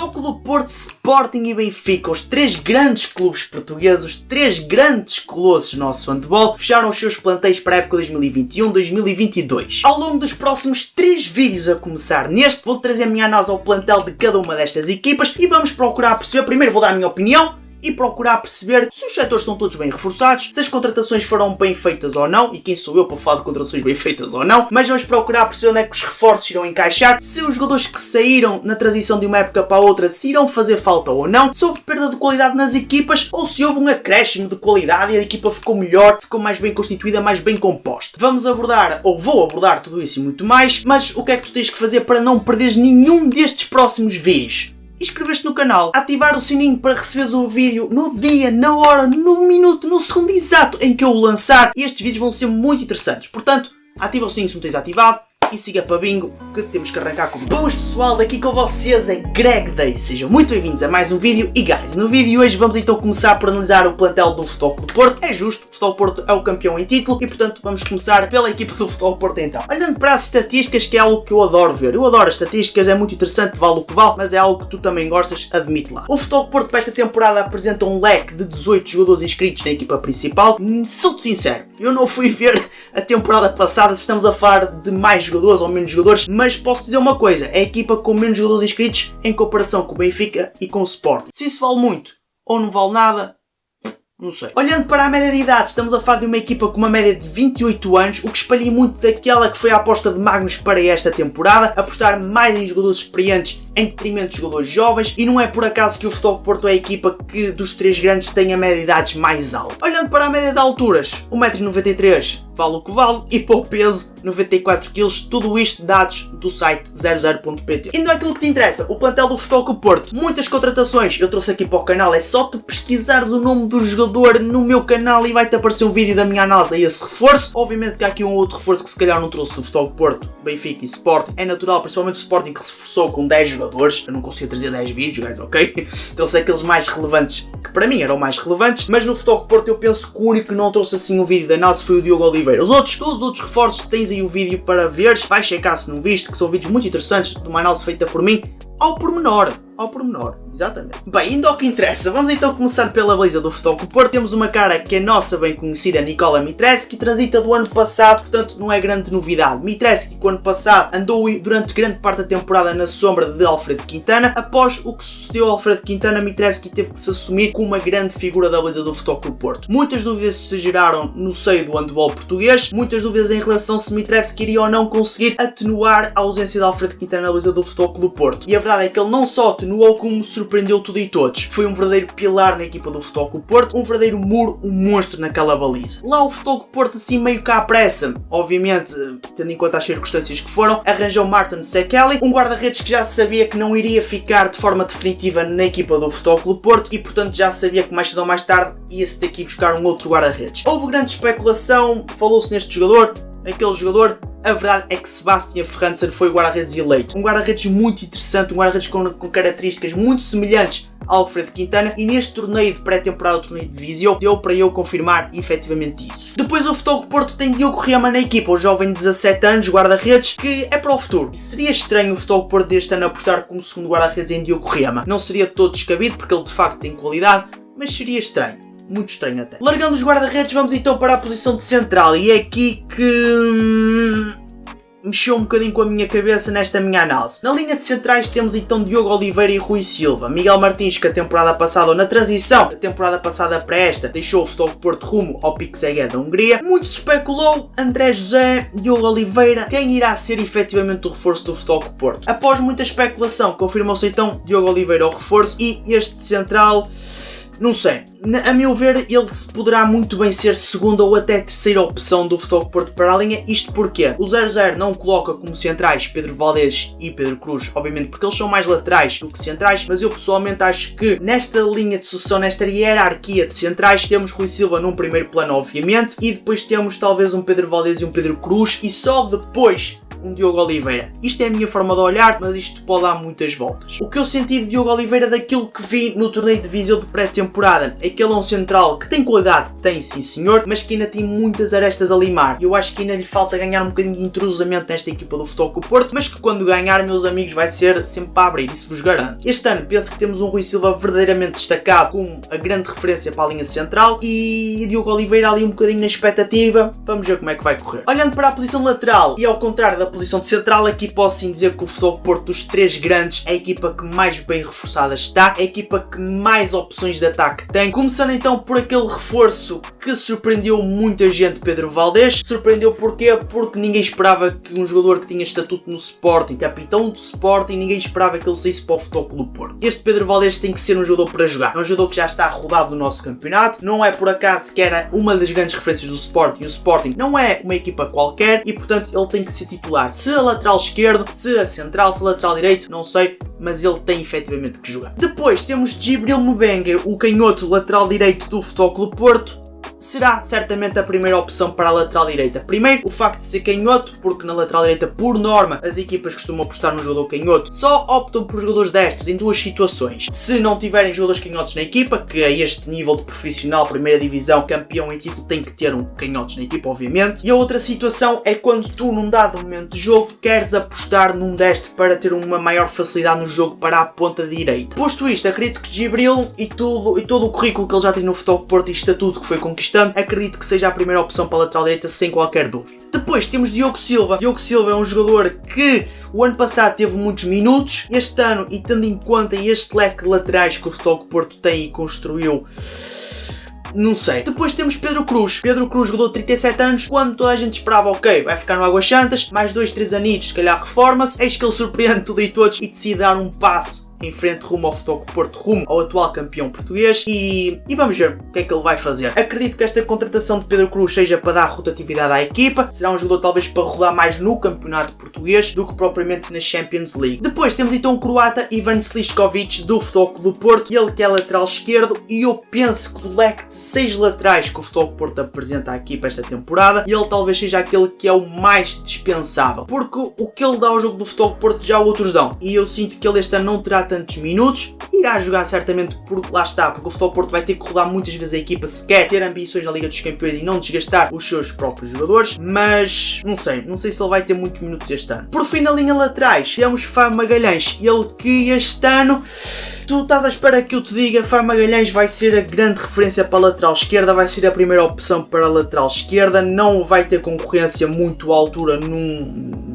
Futebol Clube Porto, Sporting e Benfica, os três grandes clubes portugueses, os três grandes colossos do nosso handball, fecharam os seus plantéis para a época 2021-2022. Ao longo dos próximos 3 vídeos a começar neste, vou trazer a minha análise ao plantel de cada uma destas equipas e vamos procurar perceber, primeiro vou dar a minha opinião, e procurar perceber se os setores estão todos bem reforçados, se as contratações foram bem feitas ou não, e quem sou eu para falar de contratações bem feitas ou não, mas vamos procurar perceber onde é que os reforços irão encaixar, se os jogadores que saíram na transição de uma época para a outra se irão fazer falta ou não, se houve perda de qualidade nas equipas ou se houve um acréscimo de qualidade e a equipa ficou melhor, ficou mais bem constituída, mais bem composta. Vamos abordar, ou vou abordar tudo isso e muito mais, mas o que é que tu tens que fazer para não perderes nenhum destes próximos vídeos? Inscrever-te no canal, ativar o sininho para receberes o vídeo no dia, na hora, no minuto, no segundo exato em que eu o lançar. E estes vídeos vão ser muito interessantes. Portanto, ativa o sininho se não tens ativado e siga para bingo que temos que arrancar com. Boas pessoal, daqui com vocês é Greg Day. Sejam muito bem-vindos a mais um vídeo. E guys, no vídeo de hoje vamos então começar por analisar o plantel do Futebol Clube Porto. É justo, o Futebol Porto é o campeão em título e portanto vamos começar pela equipa do Futebol Porto então. Olhando para as estatísticas, que é algo que eu adoro ver. Eu adoro as estatísticas, é muito interessante, vale o que vale, mas é algo que tu também gostas, admite lá. O Futebol Porto para esta temporada apresenta um leque de 18 jogadores inscritos na equipa principal. Sou-te sincero, eu não fui ver a temporada passada se estamos a falar de mais jogadores ou menos jogadores, mas posso dizer uma coisa, é a equipa com menos jogadores inscritos em comparação com o Benfica e com o Sporting. Se isso vale muito ou não vale nada, não sei. Olhando para a média de idade, estamos a falar de uma equipa com uma média de 28 anos, o que espalha muito daquela que foi a aposta de Magnus para esta temporada, apostar mais em jogadores experientes em detrimento de jogadores jovens, e não é por acaso que o Futebol Porto é a equipa que dos três grandes tem a média de idades mais alta. Olhando para a média de alturas, 1,93m vale o que vale, e para o peso, 94kg, tudo isto dados do site 00.pt. Indo àquilo que te interessa, o plantel do Futebol Clube Porto, muitas contratações, eu trouxe aqui para o canal, é só tu pesquisares o nome do jogador no meu canal e vai-te aparecer um vídeo da minha análise a esse reforço. Obviamente que há aqui um outro reforço que se calhar não trouxe do Futebol Clube Porto, Benfica e Sporting, é natural, principalmente o Sporting que se reforçou com 10 jogadores, eu não consigo trazer 10 vídeos, guys, ok? Trouxe aqueles mais relevantes, que para mim eram mais relevantes, mas no Futebol Clube Porto eu penso que o único que não trouxe assim um vídeo da análise foi o Diogo Oliveira. Todos os outros reforços tens aí o vídeo para veres, vai checar se não viste, que são vídeos muito interessantes de uma análise feita por mim, ao pormenor, exatamente. Bem, indo ao que interessa, vamos então começar pela baliza do Futebol Clube Porto. Temos uma cara que é nossa bem conhecida, Nikola Mitrevski, transita do ano passado, portanto não é grande novidade. Mitrevski, que o ano passado andou durante grande parte da temporada na sombra de Alfredo Quintana. Após o que sucedeu a Alfredo Quintana, Mitrevski teve que se assumir como uma grande figura da baliza do Futebol Clube Porto. Muitas dúvidas se geraram no seio do handball português, muitas dúvidas em relação se Mitrevski iria ou não conseguir atenuar a ausência de Alfredo Quintana na baliza do Futebol Clube Porto. E a verdade é que ele não só atenuou, como surpreendeu tudo e todos. Foi um verdadeiro pilar na equipa do Futebol Clube Porto, um verdadeiro muro, um monstro naquela baliza. Lá o Futebol Clube Porto assim meio cá à pressa, obviamente, tendo em conta as circunstâncias que foram, arranjou Martin Sekeli, um guarda-redes que já se sabia que não iria ficar de forma definitiva na equipa do Futebol Clube Porto e portanto já se sabia que mais cedo ou mais tarde ia-se ter que ir buscar um outro guarda-redes. Houve grande especulação, falou-se neste jogador, naquele jogador. A verdade é que Sebastian Ferrantzen foi o guarda-redes eleito. Um guarda-redes muito interessante, um guarda-redes com características muito semelhantes a Alfredo Quintana, e neste torneio de pré-temporada, o torneio de Viseu, deu para eu confirmar efetivamente isso. Depois o Futebol Clube Porto tem Diogo Rema na equipa, o jovem de 17 anos, guarda-redes, que é para o futuro. Seria estranho o Futebol Clube Porto deste ano apostar como segundo guarda-redes em Diogo Rema. Não seria todo descabido, porque ele de facto tem qualidade, mas seria estranho. Muito estranho até. Largando os guarda-redes, vamos então para a posição de central. E é aqui que mexeu um bocadinho com a minha cabeça nesta minha análise. Na linha de centrais temos então Diogo Oliveira e Rui Silva. Miguel Martins, que a temporada passada, ou na transição da temporada passada para esta, deixou o Futebol Porto rumo ao PIK Szeged da Hungria. Muito se especulou, André José, Diogo Oliveira, quem irá ser efetivamente o reforço do Futebol Porto. Após muita especulação, confirmou-se então Diogo Oliveira ao reforço, e este central, não sei, a meu ver ele poderá muito bem ser segunda ou até terceira opção do Futebol Porto para a linha. Isto porque o 00 não coloca como centrais Pedro Valdez e Pedro Cruz, obviamente porque eles são mais laterais do que centrais, mas eu pessoalmente acho que nesta linha de sucessão, nesta hierarquia de centrais, temos Rui Silva num primeiro plano obviamente, e depois temos talvez um Pedro Valdez e um Pedro Cruz, e só depois um Diogo Oliveira. Isto é a minha forma de olhar, mas isto pode dar muitas voltas. O que eu senti de Diogo Oliveira daquilo que vi no torneio de Viseu de pré-temporada é que ele é um central que tem qualidade, tem sim senhor, mas que ainda tem muitas arestas a limar. Eu acho que ainda lhe falta ganhar um bocadinho de entrosamento nesta equipa do Futebol Clube do Porto, mas que quando ganhar, meus amigos, vai ser sempre para abrir, isso vos garanto. Este ano penso que temos um Rui Silva verdadeiramente destacado, com a grande referência para a linha central, e Diogo Oliveira ali um bocadinho na expectativa. Vamos ver como é que vai correr. Olhando para a posição lateral, e ao contrário da posição de central, aqui posso sim dizer que o Futebol Clube do Porto, dos três grandes, é a equipa que mais bem reforçada está, é a equipa que mais opções de ataque tem. Começando então por aquele reforço que surpreendeu muita gente, Pedro Valdés. Surpreendeu porquê? Porque ninguém esperava que um jogador que tinha estatuto no Sporting, capitão do Sporting, ninguém esperava que ele saísse para o Futebol Clube do Porto. Este Pedro Valdés tem que ser um jogador para jogar. É um jogador que já está rodado no nosso campeonato. Não é por acaso que era uma das grandes referências do Sporting. O Sporting não é uma equipa qualquer e, portanto, ele tem que ser titular. Se a lateral esquerdo, se a central, se a lateral direito, não sei, mas ele tem efetivamente que jogar. Depois temos Djibril Mbengue, o canhoto lateral direito do Futebol Clube do Porto. Será certamente a primeira opção para a lateral direita. Primeiro, o facto de ser canhoto, porque na lateral direita, por norma, as equipas costumam apostar no jogador canhoto, só optam por jogadores destros em duas situações. Se não tiverem jogadores canhotos na equipa, que a este nível de profissional, primeira divisão, campeão em título, tem que ter um canhotos na equipa, obviamente. E a outra situação é quando tu, num dado momento de jogo, queres apostar num destro para ter uma maior facilidade no jogo para a ponta direita. Posto isto, acredito que Djibril e todo o currículo que ele já tem no Futebol Porto e estatuto que foi conquistado, acredito que seja a primeira opção para a lateral direita sem qualquer dúvida. Depois temos Diogo Silva. Diogo Silva é um jogador que o ano passado teve muitos minutos. Este ano, e tendo em conta este leque de laterais que o Futebol Clube do Porto tem e construiu, não sei. Depois temos Pedro Cruz. Pedro Cruz, jogador de 37 anos, quando toda a gente esperava, ok, vai ficar no Águas Santas, mais 2-3 anitos, se calhar reforma-se, eis que ele surpreende tudo e todos e decide dar um passo em frente rumo ao Futebol Clube do Porto, rumo ao atual campeão português e vamos ver o que é que ele vai fazer. Acredito que esta contratação de Pedro Cruz seja para dar rotatividade à equipa, será um jogador talvez para rodar mais no campeonato português do que propriamente na Champions League. Depois temos então o croata Ivan Sliskovic do Futebol Clube do Porto, ele que é lateral esquerdo e eu penso que do leque de 6 laterais que o Futebol Clube do Porto apresenta aqui para esta temporada, ele talvez seja aquele que é o mais dispensável, porque o que ele dá ao jogo do Futebol Clube do Porto já outros dão e eu sinto que ele este ano não terá tantos minutos, irá jogar certamente porque lá está, porque o Futebol Porto vai ter que rodar muitas vezes a equipa se quer ter ambições na Liga dos Campeões e não desgastar os seus próprios jogadores, mas não sei se ele vai ter muitos minutos este ano. Por fim, na linha laterais, temos Fábio Magalhães, ele que este ano, tu estás à espera que eu te diga, Fábio Magalhães vai ser a grande referência para a lateral esquerda, vai ser a primeira opção para a lateral esquerda, não vai ter concorrência muito à altura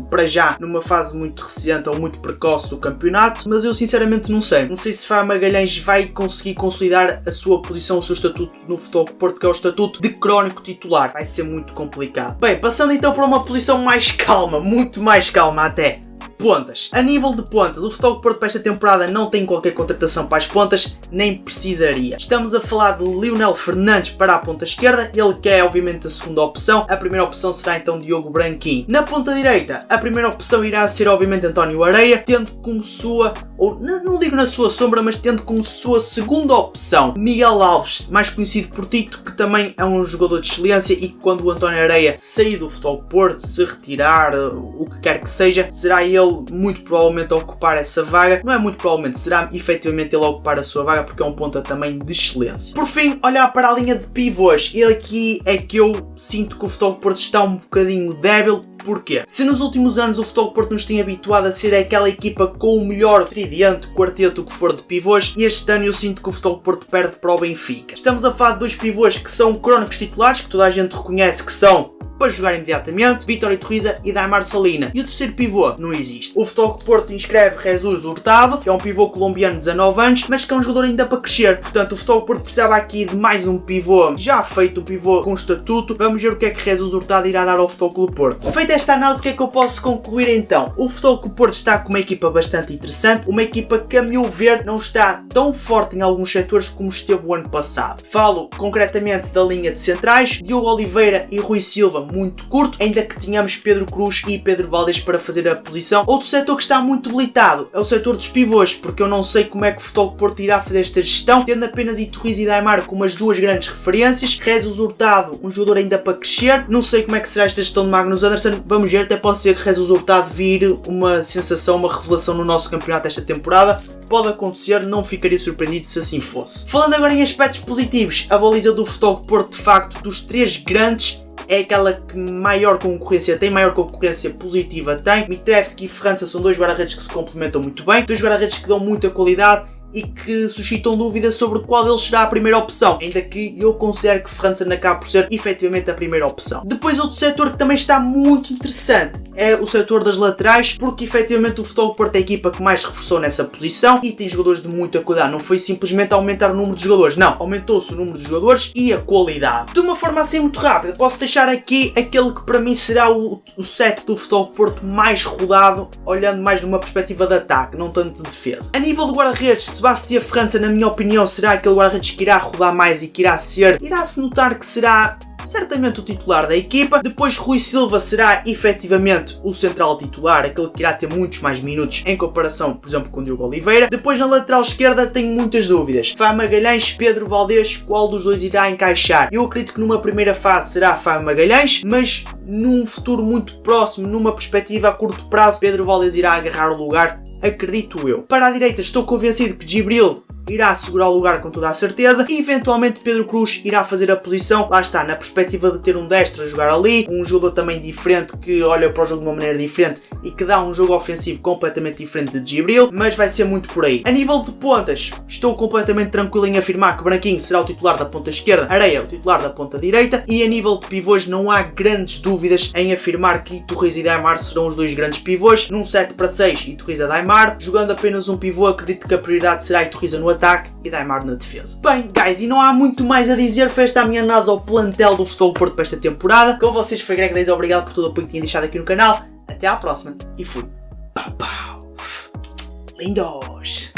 para já, numa fase muito recente ou muito precoce do campeonato, mas eu sinceramente não sei. Não sei se Fábio Magalhães vai conseguir consolidar a sua posição, o seu estatuto no Futebol Clube do Porto, que é o estatuto de crónico titular. Vai ser muito complicado. Bem, passando então para uma posição mais calma, muito mais calma até. Pontas. A nível de pontas, o Futebol Clube do Porto para esta temporada não tem qualquer contratação para as pontas, nem precisaria. Estamos a falar de Lionel Fernandes para a ponta esquerda, ele que é obviamente a segunda opção, a primeira opção será então Diogo Branquinho. Na ponta direita, a primeira opção irá ser obviamente António Areia, tendo como sua, ou não digo na sua sombra, mas tendo como sua segunda opção Miguel Alves, mais conhecido por Tito, que também é um jogador de excelência e que quando o António Areia sair do Futebol Clube do Porto, se retirar, o que quer que seja, será ele muito provavelmente a ocupar essa vaga. Não é muito provavelmente, será efetivamente ele a ocupar a sua vaga porque é um ponta também de excelência. Por fim, olhar para a linha de pivôs, e aqui é que eu sinto que o Futebol Clube do Porto está um bocadinho débil. Porquê? Se nos últimos anos o Futebol Clube do Porto nos tinha habituado a ser aquela equipa com o melhor tridente, quarteto, o que for de pivôs, e este ano eu sinto que o Futebol Clube do Porto perde para o Benfica. Estamos a falar de dois pivôs que são crónicos titulares, que toda a gente reconhece que são para jogar imediatamente, Vítor Iturriza e Daimar Salina. E o terceiro pivô não existe. O Futebol Clube do Porto inscreve Jesus Hurtado, que é um pivô colombiano de 19 anos, mas que é um jogador ainda para crescer. Portanto, o Futebol Clube do Porto precisava aqui de mais um pivô já feito, um pivô com estatuto. Vamos ver o que é que Jesus Hurtado irá dar ao Futebol Clube do Porto. Feita esta análise, o que é que eu posso concluir então? O Futebol Clube do Porto está com uma equipa bastante interessante, uma equipa que a meu ver não está tão forte em alguns setores como esteve o ano passado. Falo concretamente da linha de centrais, Diogo Oliveira e Rui Silva muito curto, ainda que tenhamos Pedro Cruz e Pedro Valdés para fazer a posição. Outro setor que está muito debilitado é o setor dos pivôs, porque eu não sei como é que o Futebol Clube do Porto irá fazer desta gestão, tendo apenas Iturriza e Daimar como as duas grandes referências. Jesus Hurtado, um jogador ainda para crescer. Não sei como é que será esta gestão de Magnus Andersson, vamos ver, até pode ser que Jesus Hurtado vire uma sensação, uma revelação no nosso campeonato esta temporada. Pode acontecer, não ficaria surpreendido se assim fosse. Falando agora em aspectos positivos, a baliza do Futebol Clube do Porto, de facto, dos três grandes, é aquela que maior concorrência positiva tem. Mitrevski e França são dois guarda-redes que se complementam muito bem, dois guarda-redes que dão muita qualidade e que suscitam dúvidas sobre qual deles será a primeira opção, ainda que eu considero que França acaba por ser efetivamente a primeira opção. Depois outro setor que também está muito interessante é o setor das laterais, porque efetivamente o Futebol Clube do Porto é a equipa que mais reforçou nessa posição e tem jogadores de muita qualidade. Não foi simplesmente aumentar o número de jogadores, não, aumentou-se o número de jogadores e a qualidade. De uma forma assim muito rápida, posso deixar aqui aquele que para mim será o set do Futebol Clube do Porto mais rodado, olhando mais numa perspectiva de ataque, não tanto de defesa. A nível de guarda-redes, Sebastião França, na minha opinião, será aquele guarda-redes que irá rodar mais e que irá-se notar que será certamente o titular da equipa. Depois Rui Silva será efetivamente o central titular, aquele que irá ter muitos mais minutos em comparação, por exemplo, com o Diogo Oliveira. Depois na lateral esquerda tenho muitas dúvidas. Fábio Magalhães, Pedro Valdés, qual dos dois irá encaixar? Eu acredito que numa primeira fase será Fábio Magalhães, mas num futuro muito próximo, numa perspectiva a curto prazo, Pedro Valdés irá agarrar o lugar, acredito eu. Para a direita estou convencido que Djibril irá assegurar o lugar com toda a certeza e eventualmente Pedro Cruz irá fazer a posição, lá está, na perspectiva de ter um destro a jogar ali, um jogador também diferente que olha para o jogo de uma maneira diferente e que dá um jogo ofensivo completamente diferente de Djibril, mas vai ser muito por aí. A nível de pontas, estou completamente tranquilo em afirmar que Branquinho será o titular da ponta esquerda, Areia o titular da ponta direita, e a nível de pivôs não há grandes dúvidas em afirmar que Iturriza e Daimar serão os dois grandes pivôs. Num 7-6 Iturriza Daimar, jogando apenas um pivô, acredito que a prioridade será Iturriza no ataque e Daimar na defesa. Bem, guys, e não há muito mais a dizer. Foi esta a minha análise ao plantel do Futebol Porto para esta temporada. Com vocês foi Greg Deis, obrigado por todo o apoio que tinham deixado aqui no canal. Até à próxima e fui. Pau, pau. Lindos!